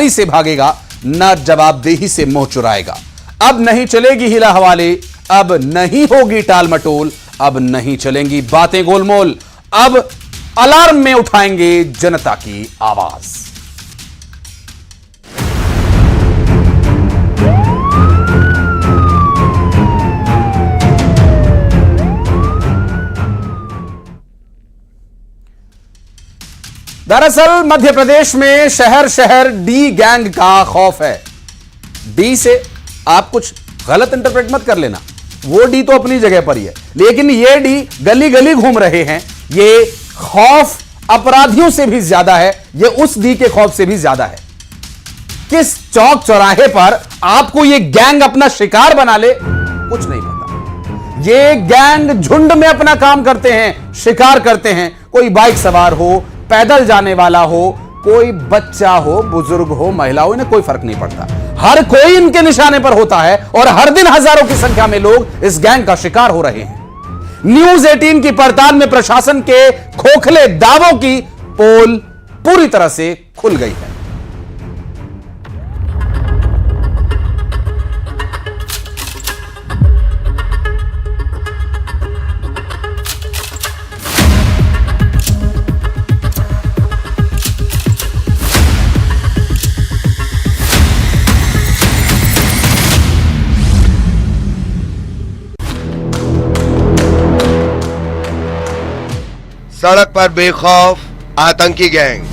ईमानदारी से भागेगा, न जवाबदेही से मुंह चुराएगा। अब नहीं चलेगी हिला हवाले, अब नहीं होगी टाल मटोल, अब नहीं चलेंगी बातें गोलमोल, अब अलार्म में उठाएंगे जनता की आवाज। दरअसल मध्य प्रदेश में शहर शहर डी गैंग का खौफ है। डी से आप कुछ गलत इंटरप्रेट मत कर लेना, वो डी तो अपनी जगह पर ही है, लेकिन ये डी गली गली घूम रहे हैं। ये खौफ अपराधियों से भी ज्यादा है, ये उस डी के खौफ से भी ज्यादा है। किस चौक चौराहे पर आपको ये गैंग अपना शिकार बना ले, कुछ नहीं पता। ये गैंग झुंड में अपना काम करते हैं, शिकार करते हैं। कोई बाइक सवार हो, पैदल जाने वाला हो, कोई बच्चा हो, बुजुर्ग हो, महिला हो, इन्हें कोई फर्क नहीं पड़ता। हर कोई इनके निशाने पर होता है और हर दिन हजारों की संख्या में लोग इस गैंग का शिकार हो रहे हैं। न्यूज 18 की पड़ताल में प्रशासन के खोखले दावों की पोल पूरी तरह से खुल गई है। सड़क पर बेखौफ आतंकी गैंग,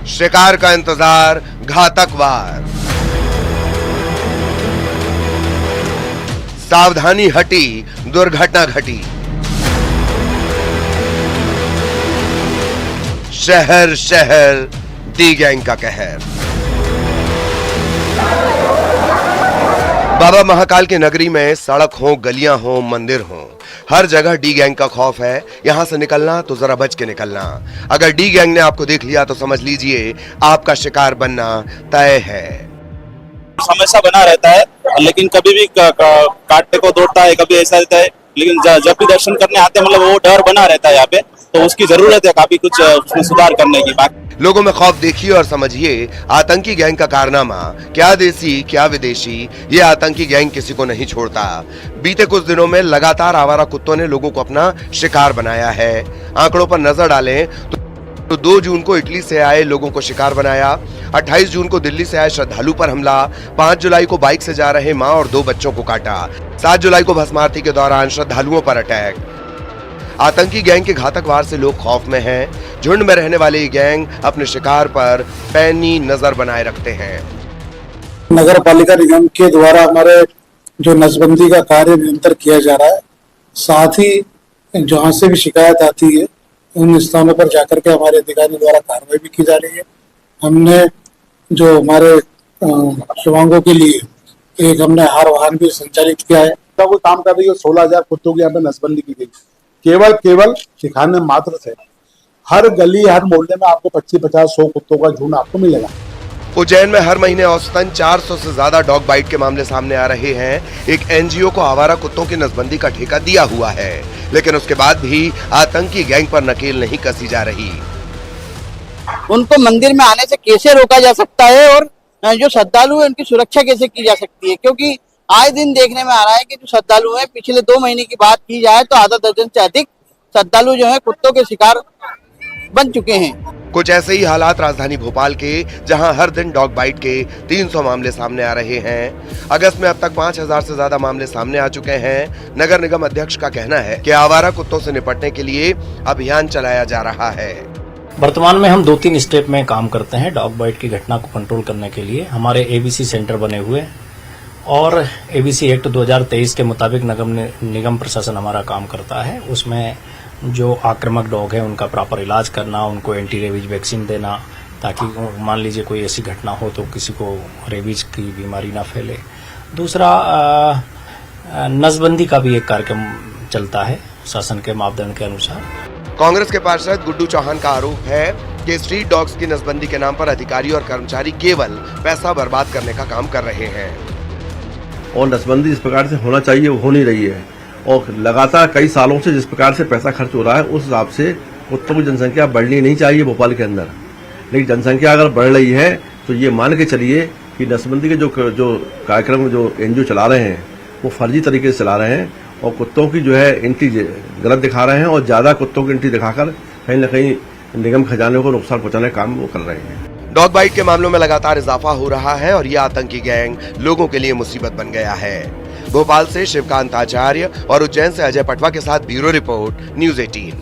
शिकार का इंतजार घातक वार, सावधानी हटी दुर्घटना घटी, शहर शहर डी गैंग का कहर। बाबा महाकाल की नगरी में सड़क हो, गलियां हो, मंदिर हो, हर जगह डी गैंग का खौफ है। यहां से निकलना तो जरा बच के निकलना। अगर डी गैंग ने आपको देख लिया तो समझ लीजिए आपका शिकार बनना तय है। हमेशा बना रहता है, लेकिन कभी भी काटने को दौड़ता है, कभी ऐसा रहता है। लेकिन जब भी दर्शन करने आते हैं, मतलब वो डर बना रहता है यहाँ पे, तो उसकी जरूरत है काफी कुछ उसमें सुधार करने की। लोगों में खौफ देखिए और समझिए आतंकी गैंग का कारनामा। क्या देसी क्या विदेशी, ये आतंकी गैंग किसी को नहीं छोड़ता। बीते कुछ दिनों में लगातार आवारा कुत्तों ने लोगों को अपना शिकार बनाया है। आंकड़ों पर नजर डालें तो 2 जून को इटली से आए लोगों को शिकार बनाया, 28 जून को दिल्ली से आए श्रद्धालु पर हमला, 5 जुलाई को बाइक से जा रहे मां और 2 बच्चों को काटा, 7 जुलाई को भस्म आरती के दौरान श्रद्धालुओं पर अटैक। आतंकी गैंग के घातक वार से लोग खौफ में हैं। झुंड में रहने वाले ये गैंग अपने शिकार पर पैनी नजर बनाए रखते हैं। नगर पालिका निगम के द्वारा हमारे जो नसबंदी का कार्य निरंतर किया जा रहा है, साथ ही जहाँ से भी शिकायत आती है उन स्थानों पर जाकर के हमारे अधिकारियों द्वारा कार्रवाई भी की जा रही है। हमने जो हमारे शिवांगों के लिए एक हमने आहार वाहन भी संचालित किया है। कोई काम कर रही है, 16,000 कुत्तों की यहाँ पे नसबंदी की गई, केवल सिखाने मात्र से। हर गली हर मोहल्ले में आपको 25-50-100 कुत्तों का झुंड आपको मिलेगा। उज्जैन में हर महीने औसतन 400 से ज्यादा डॉग बाइट के मामले सामने आ रहे हैं। एक एनजीओ को आवारा कुत्तों की नसबंदी का ठेका दिया हुआ है, लेकिन उसके बाद भी आतंकी गैंग पर नकेल नहीं कसी जा रही। उनको मंदिर में आने से कैसे रोका जा सकता है और जो श्रद्धालु है उनकी सुरक्षा कैसे की जा सकती है, क्योंकि आए दिन देखने में आ रहा है कि जो श्रद्धालु हैं, पिछले 2 महीने की बात की जाए तो आधा दर्जन से अधिक श्रद्धालु जो है कुत्तों के शिकार बन चुके हैं। कुछ ऐसे ही हालात राजधानी भोपाल के, जहां हर दिन डॉग बाइट के 300 मामले सामने आ रहे हैं। अगस्त में अब तक 5000 से ज्यादा मामले सामने आ चुके हैं। नगर निगम अध्यक्ष का कहना है कि आवारा कुत्तों से निपटने के लिए अभियान चलाया जा रहा है। वर्तमान में हम 2-3 स्टेप में काम करते हैं डॉग बाइट की घटना को कंट्रोल करने के लिए। हमारे एबीसी सेंटर बने हुए और एबीसी एक्ट 2023 के मुताबिक निगम प्रशासन हमारा काम करता है। उसमें जो आक्रामक डॉग है उनका प्रॉपर इलाज करना, उनको एंटी रेबीज वैक्सीन देना, ताकि मान लीजिए कोई ऐसी घटना हो तो किसी को रेबीज की बीमारी ना फैले। दूसरा, नसबंदी का भी एक कार्यक्रम चलता है शासन के मापदंड के अनुसार। कांग्रेस के पार्षद गुड्डू चौहान का आरोप है कि स्ट्रीट डॉग्स की नसबंदी के नाम पर अधिकारी और कर्मचारी केवल पैसा बर्बाद करने का काम कर रहे हैं। और नसबंदी जिस प्रकार से होना चाहिए वो हो नहीं रही है, और लगातार कई सालों से जिस प्रकार से पैसा खर्च हो रहा है उस हिसाब से कुत्तों की जनसंख्या बढ़नी नहीं चाहिए भोपाल के अंदर, लेकिन जनसंख्या अगर बढ़ रही है तो ये मान के चलिए कि नसबंदी के जो कार्यक्रम जो एनजीओ चला रहे हैं वो फर्जी तरीके से चला रहे हैं और कुत्तों की जो है एंट्री गलत दिखा रहे हैं और ज्यादा कुत्तों की एंट्री दिखाकर कहीं न कहीं निगम खजाने को नुकसान पहुंचाने का काम वो कर रहे हैं। डॉग बाइट के मामलों में लगातार इजाफा हो रहा है और ये आतंकी गैंग लोगों के लिए मुसीबत बन गया है। भोपाल से शिवकांत आचार्य और उज्जैन से अजय पटवा के साथ ब्यूरो रिपोर्ट, न्यूज़ 18।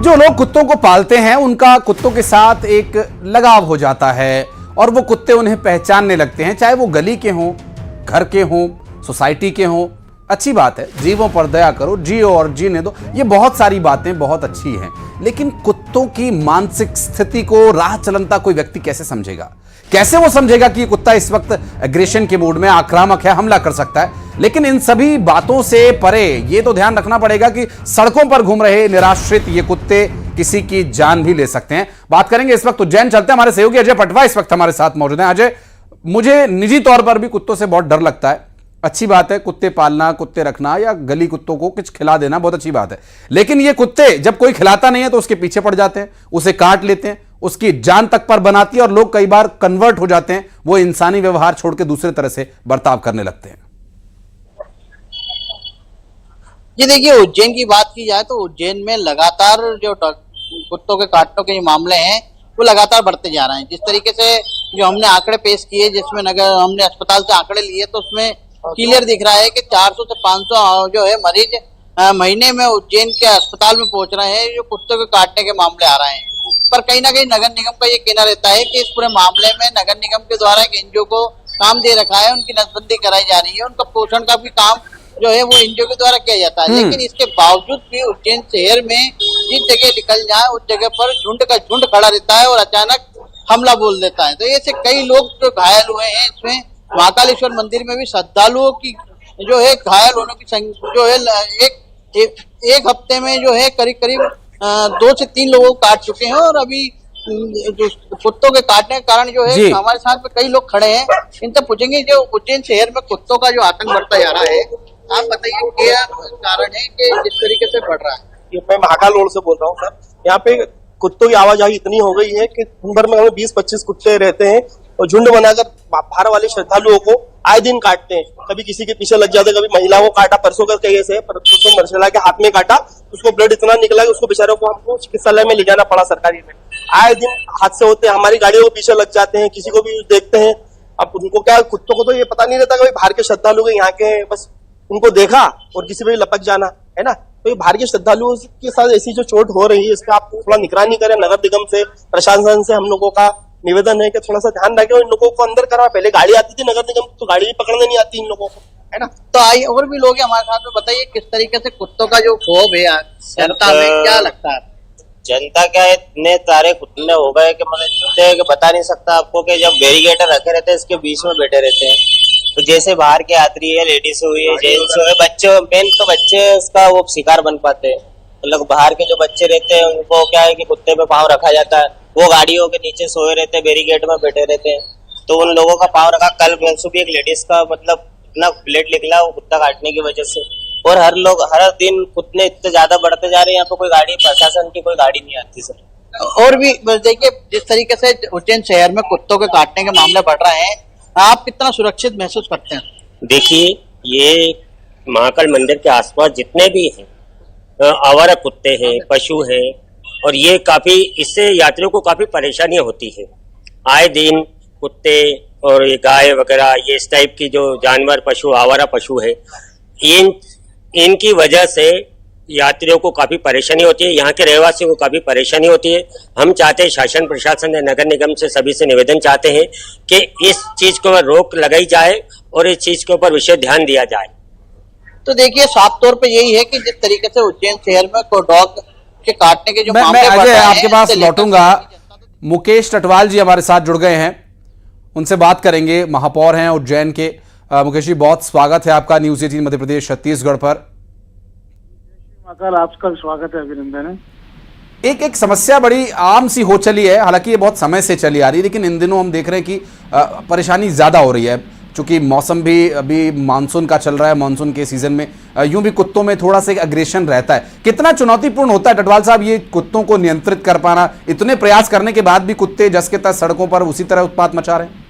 जो लोग कुत्तों को पालते हैं उनका कुत्तों के साथ एक लगाव हो जाता है और वो कुत्ते उन्हें पहचानने लगते हैं, चाहे वो गली के हों, घर के हों, सोसाइटी के हों। अच्छी बात है, जीवों पर दया करो, जियो और जीने दो, ये बहुत सारी बातें बहुत अच्छी हैं, लेकिन कुत्तों की मानसिक स्थिति को राह चलता कोई व्यक्ति कैसे समझेगा? कैसे वो समझेगा कि ये कुत्ता इस वक्त एग्रेशन के मूड में, आक्रामक है, हमला कर सकता है? लेकिन इन सभी बातों से परे ये तो ध्यान रखना पड़ेगा कि सड़कों पर घूम रहे निराश्रित ये कुत्ते किसी की जान भी ले सकते हैं। बात करेंगे इस वक्त उज्जैन चलते हैं, हमारे सहयोगी अजय पटवा इस वक्त हमारे साथ मौजूद हैं। अजय, मुझे निजी तौर पर भी कुत्तों से बहुत डर लगता है। अच्छी बात है कुत्ते पालना, कुत्ते रखना या गली कुत्तों को कुछ खिला देना, बहुत अच्छी बात है, लेकिन ये कुत्ते जब कोई खिलाता नहीं है तो उसके पीछे पड़ जाते हैं, उसे काट लेते हैं, उसकी जान तक पर बनाती है और लोग कई बार कन्वर्ट हो जाते हैं, वो इंसानी व्यवहार छोड़ के दूसरे तरह से बर्ताव करने लगते हैं। जी देखिए, उज्जैन की बात की जाए तो उज्जैन में लगातार जो कुत्तों के काटने के मामले हैं वो लगातार बढ़ते जा रहे हैं। जिस तरीके से जो हमने आंकड़े पेश किए, जिसमें हमने अस्पताल से आंकड़े लिए तो उसमें क्लियर दिख रहा है कि 400 से 500 जो है मरीज महीने में उज्जैन के अस्पताल में पहुंच रहे हैं, जो कुत्तों के काटने के मामले आ रहे हैं। पर कहीं ना कहीं नगर निगम का ये कहना रहता है कि इस पूरे मामले में नगर निगम के द्वारा एक एनजीओ को काम दे रखा है, उनकी नसबंदी कराई जा रही है, उनका पोषण का भी काम जो है वो एनजीओ के द्वारा किया जाता है। लेकिन इसके बावजूद भी उज्जैन शहर में जिस जगह निकल जाए उस जगह पर झुंड का झुंड खड़ा रहता है और अचानक हमला बोल देता है। तो ऐसे कई लोग जो घायल हुए हैं, इसमें महाकालेश्वर मंदिर में भी श्रद्धालुओं की जो है घायल होने की संख्या जो है एक हफ्ते में जो है करीब करीब 2 से 3 लोगों को काट चुके हैं। और अभी जो कुत्तों के काटने के कारण जो है हमारे साथ में कई लोग खड़े हैं, इनसे पूछेंगे जो उज्जैन शहर में कुत्तों का जो आतंक बढ़ता जा रहा है, आप बताइए क्या कारण है कि जिस तरीके से बढ़ रहा है? मैं महाकाल रोड से बोल रहा हूँ सर। यहाँ पे कुत्तों की आवाजाही इतनी हो गई है कि दिन भर में हमें 20-25 कुत्ते रहते हैं और झुंड बनाकर बाहर वाले श्रद्धालुओं को आए दिन काटते हैं। कभी किसी के पीछे लग जाते, कभी महिलाओं को काटा, परसों का केस है, परसों मर्शला के हाथ में काटा, उसको ब्लड इतना निकला कि उसको बेचारों को हमको चिकित्सालय में ले जाना पड़ा सरकारी में। आए दिन हादसे होते हैं, हमारी गाड़ियों के पीछे लग जाते हैं, किसी को भी देखते हैं। अब उनको क्या, कुत्तों को तो ये पता नहीं रहता कि बाहर के श्रद्धालु यहाँ के, बस उनको देखा और किसी पे लपक जाना है ना। तो ये बाहर के श्रद्धालुओं के साथ ऐसी जो चोट हो रही है, इसका आप थोड़ा निगरानी करें। नगर निगम से, प्रशासन से हम लोगों का निवेदन है कि थोड़ा सा ध्यान रखें, इन लोगों को अंदर करा। पहले गाड़ी आती थी नगर निगम, तो गाड़ी भी पकड़ने नहीं आती इन लोगों को, है ना। तो आइए और भी लोग हमारे साथ में, बताइए किस तरीके से कुत्तों का जो खौफ है जनता में, क्या लगता है? जनता क्या है, इतने सारे कुत्ते हो गए कि मतलब बता नहीं सकता आपको कि जब बैरिकेटर रखे रहते हैं इसके बीच में बैठे रहते हैं। तो जैसे बाहर के यात्री है, लेडीज हुई है, जेंट्स हुए, बच्चे, मेन तो बच्चे उसका वो शिकार बन पाते हैं। मतलब बाहर के जो बच्चे रहते हैं उनको क्या है कि कुत्ते पे पाँव रखा जाता है, वो गाड़ियों के नीचे सोए रहते हैं, बैरिकेड में बैठे रहते हैं, तो उन लोगों का पाँव रखा। कल भी एक लेडीज का मतलब इतना ब्लड निकला वो कुत्ता काटने की वजह से। और हर दिन कुत्ते इतने ज्यादा बढ़ते जा रहे हैं, यहाँ पे कोई गाड़ी, प्रशासन की कोई गाड़ी नहीं आती सर। और भी देखिए, जिस तरीके से उज्जैन शहर में कुत्तों के काटने के मामले बढ़ रहे हैं, आप कितना सुरक्षित महसूस करते हैं? देखिए, ये महाकाल मंदिर के आसपास जितने भी हैं आवारा कुत्ते हैं, पशु हैं, और ये काफी, इससे यात्रियों को काफी परेशानियां होती है। आए दिन कुत्ते और ये गाय वगैरह, ये इस टाइप की जो जानवर, पशु, आवारा पशु है, इनकी वजह से यात्रियों को काफी परेशानी होती है, यहाँ के रहवासियों को काफी परेशानी होती है। हम चाहते हैं, शासन प्रशासन या नगर निगम से सभी से निवेदन चाहते हैं कि इस चीज को रोक लगाई जाए और इस चीज के ऊपर विशेष ध्यान दिया जाए। तो देखिए, साफ तौर पे यही है कि जिस तरीके से उज्जैन शहर में को डॉग के काटने के जो मैं अजय आपके पास लौटूंगा। मुकेश टटवाल जी हमारे साथ जुड़ गए हैं, उनसे बात करेंगे, महापौर हैं उज्जैन के। मुकेश जी, बहुत स्वागत है आपका न्यूज़ 18 मध्य प्रदेश छत्तीसगढ़ पर। आपका स्वागत है, अभिनंदन है। एक समस्या बड़ी आम सी हो चली है, हालांकि ये बहुत समय से चली आ रही है, लेकिन इन दिनों हम देख रहे हैं कि परेशानी ज्यादा हो रही है। चूंकि मौसम भी अभी मानसून का चल रहा है, मानसून के सीजन में यूं भी कुत्तों में थोड़ा सा अग्रेशन रहता है। कितना चुनौतीपूर्ण होता है टटवाल साहब ये कुत्तों को नियंत्रित कर पाना, इतने प्रयास करने के बाद भी कुत्ते जस के तस सड़कों पर उसी तरह उत्पात मचा रहे हैं?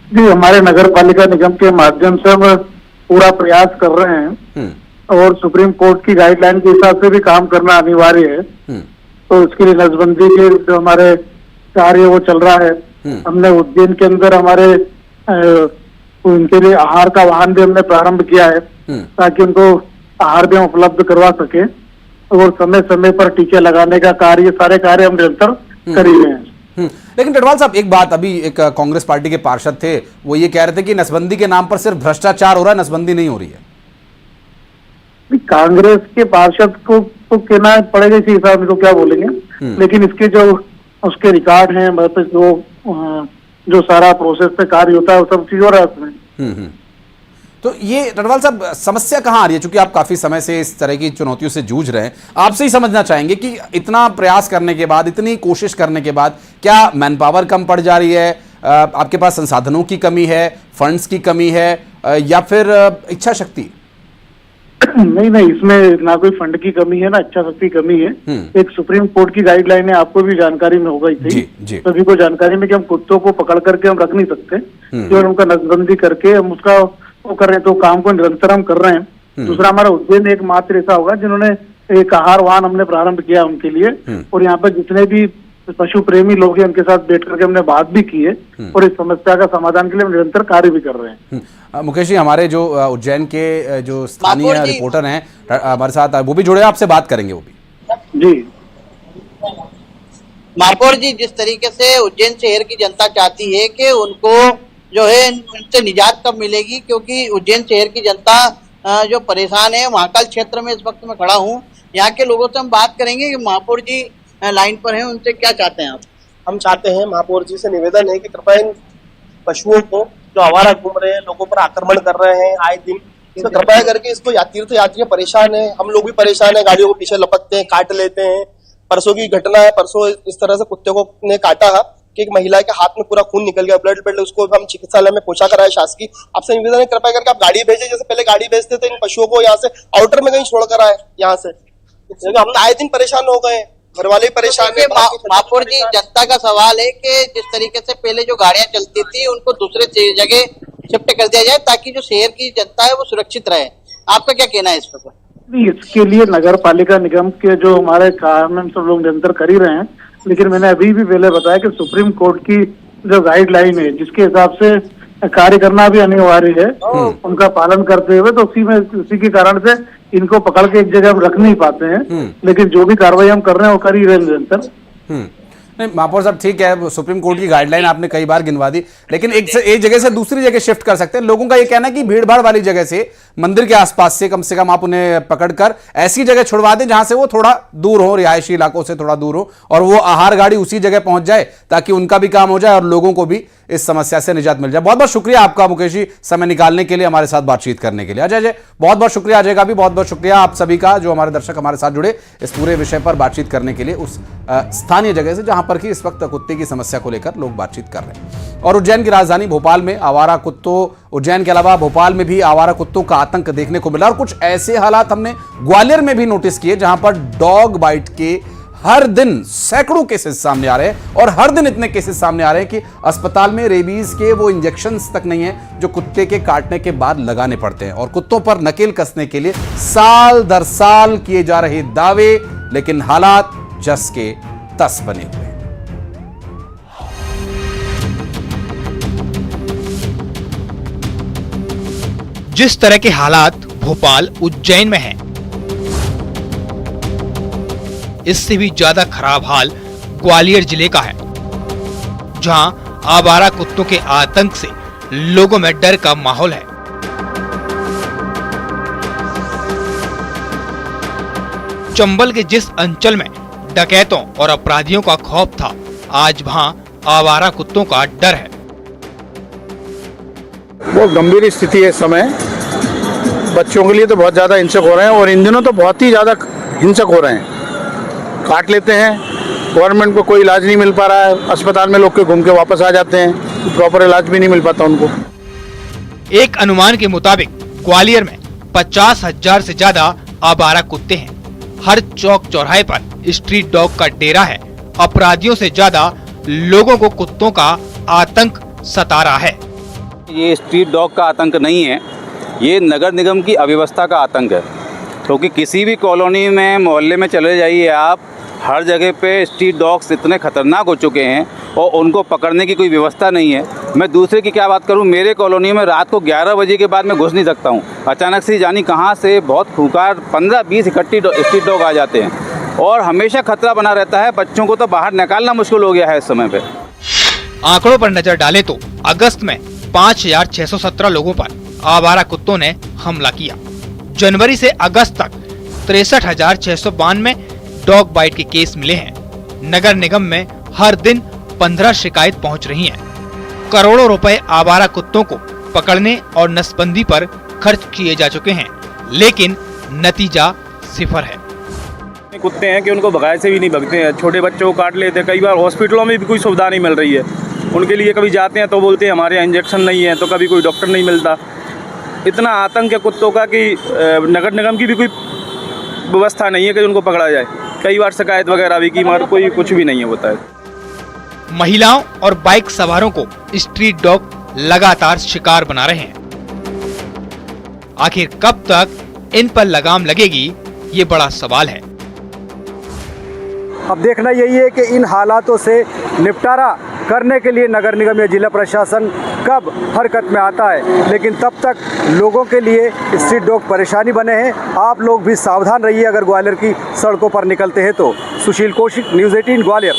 जी, हमारे नगर पालिका निगम के माध्यम से हम पूरा प्रयास कर रहे हैं और सुप्रीम कोर्ट की गाइडलाइन के हिसाब से भी काम करना अनिवार्य है। तो उसके लिए नसबंदी के जो हमारे कार्य वो चल रहा है। हमने उज्जैन के अंदर हमारे उनके लिए आहार का वाहन भी हमने प्रारंभ किया है ताकि उनको आहार भी हम उपलब्ध करवा सके और समय समय पर टीके लगाने का कार्य, सारे कार्य हम निरंतर कर ही रहे हैं। लेकिन टटवाल साहब एक बात, अभी एक कांग्रेस पार्टी के पार्षद थे, वो ये कह रहे थे कि नसबंदी के नाम पर सिर्फ भ्रष्टाचार हो रहा है, नसबंदी नहीं हो रही है। कांग्रेस के पार्षद को तो कहना पड़ेगा, इसी हिसाब से तो क्या बोलेंगे, लेकिन इसके जो उसके रिकॉर्ड हैं, मतलब जो सारा प्रोसेस पे कार्य होता है वो सब चीज हो रहा है उसमें। तो ये टटवाल साहब समस्या कहाँ आ रही है? चूंकि आप काफी समय से इस तरह की चुनौतियों से जूझ रहे हैं, आपसे ही समझना चाहेंगे कि इतना प्रयास करने के बाद, इतनी कोशिश करने के बाद क्या मैन पावर कम पड़ जा रही है, आपके पास संसाधनों की कमी है, फंड्स की कमी है, या फिर इच्छा शक्ति? नहीं, इसमें ना कोई फंड की कमी है ना इच्छा शक्ति की कमी है। एक सुप्रीम कोर्ट की गाइडलाइन है, आपको भी जानकारी में होगा ही, सभी को जानकारी में कि हम कुत्तों को पकड़ करके हम रख नहीं सकते और उनका नसबंदी करके हम उसका वो कर रहे हैं। तो काम को निरंतर हम कर रहे हैं। दूसरा, हमारा उज्जैन एकमात्र ऐसा होगा जिन्होंने एक आहार वाहन हमने प्रारंभ किया उनके लिए, और यहाँ पर जितने भी पशु प्रेमी लोग हैं उनके साथ बैठ करके हमने बात भी की है और इस समस्या का समाधान के लिए हम निरंतर कार्य भी कर रहे हैं। मुकेश जी, हमारे जो उज्जैन के जो स्थानीय रिपोर्टर हैं हमारे साथ, वो भी जुड़े, आपसे बात करेंगे वो भी। जी महापौर जी, जिस तरीके से उज्जैन शहर की जनता चाहती है कि उनको जो है इनसे निजात कब मिलेगी, क्योंकि उज्जैन शहर की जनता जो परेशान है, महाकाल क्षेत्र में इस वक्त मैं खड़ा हूँ, यहाँ के लोगों से हम बात करेंगे कि महापौर जी लाइन पर हैं, उनसे क्या चाहते हैं आप? हम चाहते हैं, महापौर जी से निवेदन है कि कृपया इन पशुओं को जो आवारा घूम रहे हैं, लोगों पर आक्रमण कर रहे हैं आए दिन, इसको कृपया करके इसको तीर्थ यात्री परेशान है, हम लोग भी परेशान है, गाड़ियों को पीछे लपकते हैं, काट लेते हैं। परसों की घटना है, परसों इस तरह से कुत्ते को ने काटा है कि एक महिला के हाथ में पूरा खून निकल गया, ब्लड, उसको हम चिकित्सालय में पहुंचा कराए शासकीय। आपसे निवेदन है कृपया करके आप गाड़ी भेजे, जैसे पहले गाड़ी भेजते थे, इन पशुओं को यहाँ से आउटर में कहीं छोड़कर आए यहाँ से। हम आए दिन परेशान हो गए, घर वाले परेशान है। महापौर जी, जनता का सवाल है कि जिस तरीके से पहले जो गाड़ियां चलती थी उनको दूसरे जगह शिफ्ट कर दिया जाए ताकि जो शहर की जनता है वो सुरक्षित रहे। आपका क्या कहना है इस पर? इसके लिए नगर पालिका निगम के जो हमारे काम हम सब लोग निरंतर कर ही रहे हैं, लेकिन मैंने अभी भी पहले बताया कि सुप्रीम कोर्ट की जो गाइडलाइन है जिसके हिसाब से कार्य करना भी अनिवार्य है, उनका पालन करते हुए, तो उसी के कारण से इनको पकड़ के एक जगह हम रख नहीं पाते हैं, लेकिन जो भी कार्रवाई हम कर रहे हैं वो कर ही रहे हैं निरंतर। नहीं महापौर साहब, ठीक है, सुप्रीम कोर्ट की गाइडलाइन आपने कई बार गिनवा दी, लेकिन एक जगह से दूसरी जगह शिफ्ट कर सकते हैं। लोगों का ये कहना है कि भीड़ भाड़ वाली जगह से, मंदिर के आसपास से कम आप उन्हें पकड़कर ऐसी जगह छुड़वा दें जहां से वो थोड़ा दूर हो, रिहायशी इलाकों से थोड़ा दूर हो, और वो आहार गाड़ी उसी जगह पहुंच जाए ताकि उनका भी काम हो जाए और लोगों को भी इस समस्या से निजात मिल जाए। बहुत बहुत शुक्रिया आपका मुकेश जी, समय निकालने के लिए, हमारे साथ बातचीत करने के लिए। अजय जी, बहुत बहुत शुक्रिया। अजय का भी बहुत बहुत शुक्रिया, आप सभी का, जो हमारे दर्शक हमारे साथ जुड़े इस पूरे विषय पर बातचीत करने के लिए, उस स्थानीय जगह से जहां पर कि इस वक्त कुत्ते की समस्या को लेकर लोग बातचीत कर रहे हैं। और उज्जैन की राजधानी भोपाल में आवारा कुत्तों, उज्जैन के अलावा भोपाल में भी आवारा कुत्तों का आतंक देखने को मिला, और कुछ ऐसे हालात हमने ग्वालियर में भी नोटिस किए जहां पर डॉग बाइट के हर दिन सैकड़ों केसेस सामने आ रहे हैं, और हर दिन इतने केसेस सामने आ रहे हैं कि अस्पताल में रेबीज के वो इंजेक्शंस तक नहीं है जो कुत्ते के काटने के बाद लगाने पड़ते हैं, और कुत्तों पर नकेल कसने के लिए साल दर साल किए जा रहे दावे, लेकिन हालात जस के तस बने हुए हैं। जिस तरह के हालात भोपाल, उज्जैन में हैं, इससे भी ज्यादा खराब हाल ग्वालियर जिले का है, जहां आवारा कुत्तों के आतंक से लोगों में डर का माहौल है। चंबल के जिस अंचल में डकैतों और अपराधियों का खौफ था, आज वहां आवारा कुत्तों का डर है। बहुत गंभीर स्थिति है इस समय, बच्चों के लिए तो बहुत ज्यादा हिंसक हो रहे हैं, और इन दिनों तो बहुत ही ज्यादा हिंसक हो रहे हैं। काट लेते हैं, गवर्नमेंट को कोई इलाज नहीं मिल पा रहा है, अस्पताल में लोग के घूम के वापस आ जाते हैं, प्रॉपर इलाज भी नहीं मिल पाता उनको। एक अनुमान के मुताबिक ग्वालियर में 50,000 से ज्यादा आवारा कुत्ते हैं। हर चौक चौराहे पर स्ट्रीट डॉग का डेरा है। अपराधियों से ज्यादा लोगों को कुत्तों का आतंक सता रहा है। ये स्ट्रीट डॉग का आतंक नहीं है, ये नगर निगम की अव्यवस्था का आतंक है। क्योंकि किसी भी कॉलोनी में, मोहल्ले में चले जाइए आप, हर जगह पे स्ट्रीट डॉग्स इतने खतरनाक हो चुके हैं और उनको पकड़ने की कोई व्यवस्था नहीं है। मैं दूसरे की क्या बात करूं, मेरे कॉलोनी में रात को 11 बजे के बाद मैं घुस नहीं सकता हूं। अचानक से जानी कहां से बहुत खूंखार 15-20 इकट्ठी स्ट्रीट डॉग आ जाते हैं और हमेशा खतरा बना रहता है। बच्चों को तो बाहर निकालना मुश्किल हो गया है इस समय पे। आंकड़ों पर नजर डालें तो अगस्त में 5,617 लोगों पर आवारा कुत्तों ने हमला किया। जनवरी से अगस्त तक 63,692 डॉग बाइट के केस मिले हैं। नगर निगम में हर दिन 15 शिकायत पहुंच रही हैं। करोड़ों रुपए आवारा कुत्तों को पकड़ने और नसबंदी पर खर्च किए जा चुके हैं, लेकिन नतीजा सिफर है। कुत्ते हैं कि उनको भगाए से भी नहीं भगते हैं, छोटे बच्चों को काट लेते हैं। कई बार हॉस्पिटलों में भी कोई सुविधा नहीं मिल रही है उनके लिए। कभी जाते हैं तो बोलते हैं हमारे यहाँ इंजेक्शन नहीं है, तो कभी कोई डॉक्टर नहीं मिलता। इतना आतंक है कुत्तों का कि नगर निगम की भी कोई व्यवस्था नहीं है कि उनको पकड़ा जाए। कई बार शिकायत वगैरह भी की, मगर कोई कुछ भी नहीं होता है। महिलाओं और बाइक सवारों को स्ट्रीट डॉग लगातार शिकार बना रहे हैं। आखिर कब तक इन पर लगाम लगेगी, ये बड़ा सवाल है। अब देखना यही है कि इन हालातों से निपटारा करने के लिए नगर निगम या जिला प्रशासन कब हरकत में आता है, लेकिन तब तक लोगों के लिए स्ट्रीट डॉग परेशानी बने हैं। आप लोग भी सावधान रहिए अगर ग्वालियर की सड़कों पर निकलते हैं तो। सुशील कौशिक, न्यूज़ 18 ग्वालियर।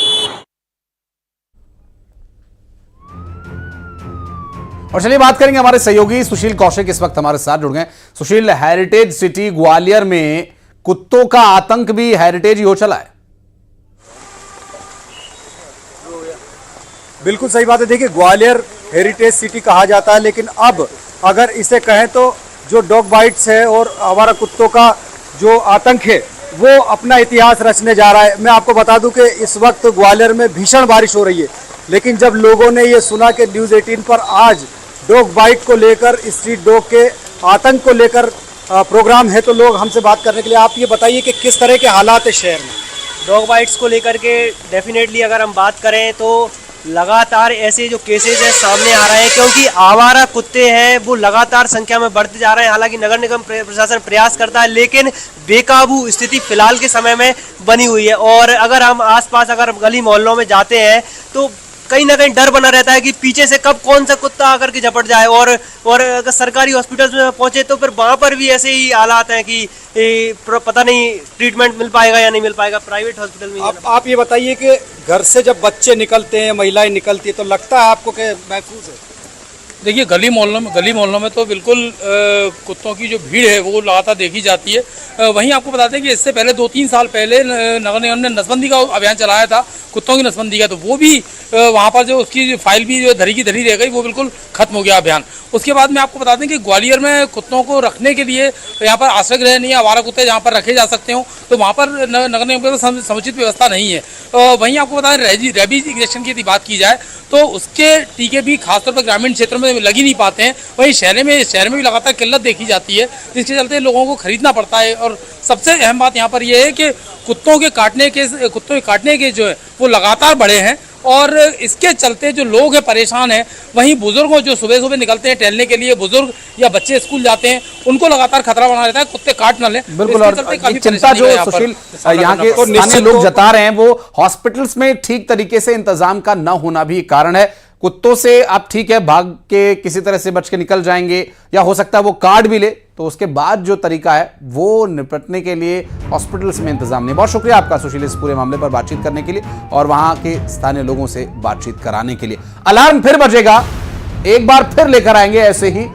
और चलिए बात करेंगे, हमारे सहयोगी सुशील कौशिक इस वक्त हमारे साथ जुड़ गए। सुशील, हेरिटेज सिटी ग्वालियर में कुत्तों का आतंक भी हेरिटेज ही हो चला है। बिल्कुल सही बात है। देखिए, ग्वालियर हेरिटेज सिटी कहा जाता है, लेकिन अब अगर इसे कहें तो जो डॉग बाइट्स है और आवारा कुत्तों का जो आतंक है वो अपना इतिहास रचने जा रहा है। मैं आपको बता दूं कि इस वक्त ग्वालियर में भीषण बारिश हो रही है, लेकिन जब लोगों ने ये सुना कि न्यूज़ 18 पर आज डॉग बाइट को लेकर, स्ट्रीट डॉग के आतंक को लेकर प्रोग्राम है, तो लोग हमसे बात करने के लिए। आप ये बताइए कि किस तरह के हालात है शहर में डॉग बाइट्स को लेकर के। डेफिनेटली अगर हम बात करें तो लगातार ऐसे जो केसेज हैं सामने आ रहे हैं, क्योंकि आवारा कुत्ते हैं वो लगातार संख्या में बढ़ते जा रहे हैं। हालांकि नगर निगम प्रशासन प्रयास करता है, लेकिन बेकाबू स्थिति फिलहाल के समय में बनी हुई है। और अगर हम आसपास अगर गली मोहल्लों में जाते हैं तो कहीं ना कहीं डर बना रहता है कि पीछे से कब कौन सा कुत्ता आकर के झपट जाए। और अगर सरकारी हॉस्पिटल्स में पहुंचे तो फिर वहां पर भी ऐसे ही हालात हैं कि पता नहीं ट्रीटमेंट मिल पाएगा या नहीं मिल पाएगा प्राइवेट हॉस्पिटल में। आप ये बताइए कि घर से जब बच्चे निकलते हैं, महिलाएं निकलती है, तो लगता है आपको कि महफूज है? देखिए, गली मोहल्लों में तो बिल्कुल कुत्तों की जो भीड़ है वो लगातार देखी जाती है। वहीं आपको बताते हैं कि इससे पहले 2-3 साल पहले नगर निगम ने नसबंदी का अभियान चलाया था, कुत्तों की नसबंदी का, तो वो भी वहाँ पर जो उसकी फाइल भी जो धरी की धरी रह गई, वो बिल्कुल खत्म हो गया अभियान। उसके बाद में आपको बता दें कि ग्वालियर में कुत्तों को रखने के लिए यहाँ पर आश्रय गृह नहीं है, आवारा कुत्ते जहाँ पर रखे जा सकते हो, तो वहाँ पर नगर निगम की समुचित व्यवस्था नहीं है। वहीं आपको बता दें रेबीज इंजेक्शन की यदि बात की जाए तो उसके टीके भी खासतौर पर ग्रामीण क्षेत्रों में लग ही नहीं पाते हैं। वहीं शहर में भी लगातार किल्लत देखी जाती है, जिसके चलते लोगों को खरीदना पड़ता है। और सबसे अहम बात यहाँ पर यह है कि कुत्तों के काटने के जो है वो लगातार बढ़े हैं, और इसके चलते जो लोग हैं परेशान हैं। वहीं बुजुर्गों जो सुबह सुबह निकलते हैं टहलने के लिए, बुजुर्ग या बच्चे स्कूल जाते हैं, उनको लगातार खतरा बना रहता है कुत्ते काट न लें। बिल्कुल। और चिंता जो सुशील यहाँ के स्थानीय लोग जता रहे हैं वो हॉस्पिटल्स में ठीक तरीके से इंतजाम का न होना भी कारण है। कुत्तों से आप ठीक है भाग के किसी तरह से बच के निकल जाएंगे, या हो सकता है वो काट भी ले, तो उसके बाद जो तरीका है वो निपटने के लिए हॉस्पिटल्स में इंतजाम नहीं। बहुत शुक्रिया आपका सुशील इस पूरे मामले पर बातचीत करने के लिए और वहां के स्थानीय लोगों से बातचीत कराने के लिए। अलार्म फिर बजेगा, एक बार फिर लेकर आएंगे ऐसे ही